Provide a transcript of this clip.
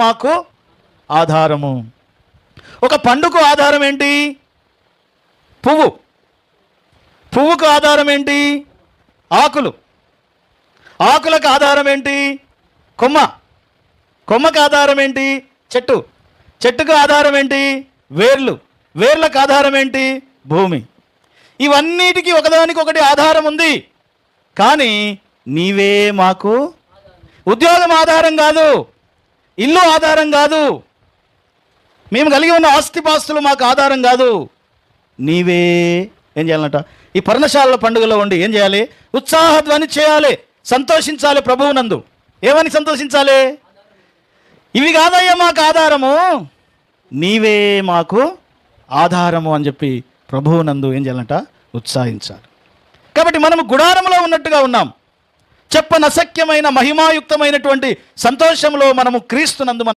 మాకు ఆధారము. ఒక పండుకు ఆధారం ఏంటి? పువ్వు. పువ్వుకు ఆధారం ఏంటి? ఆకులు. ఆకులకు ఆధారం ఏంటి? కొమ్మ. కొమ్మకు ఆధారం ఏంటి? చెట్టు. చెట్టుకు ఆధారం ఏంటి? వేర్లు. వేర్లకు ఆధారం ఏంటి? భూమి. ఇవన్నిటికీ ఒకదానికొకటి ఆధారం ఉంది. కానీ నీవే మాకు ఉద్యోగం ఆధారం కాదు, ఇల్లు ఆధారం కాదు, మేము కలిగి ఉన్న ఆస్తిపాస్తులు మాకు ఆధారం కాదు. నీవే ఏం చేయాలంట? ఈ పర్ణశాలల పండుగలో ఉండి ఏం చేయాలి? ఉత్సాహధ్వని చేయాలి, సంతోషించాలి ప్రభువునందు. ఏమని సంతోషించాలి? ఇవి కాదయ్యా మాకు ఆధారము, నీవే మాకు ఆధారము అని చెప్పి ప్రభువునందు ఏం చేయాలంట? ఉత్సాహించాలి. కాబట్టి మనము గుడారంలో ఉన్నట్టుగా ఉన్నాం. చెప్పనసఖ్యమైన మహిమాయుక్తమైనటువంటి సంతోషంలో మనము క్రీస్తునందు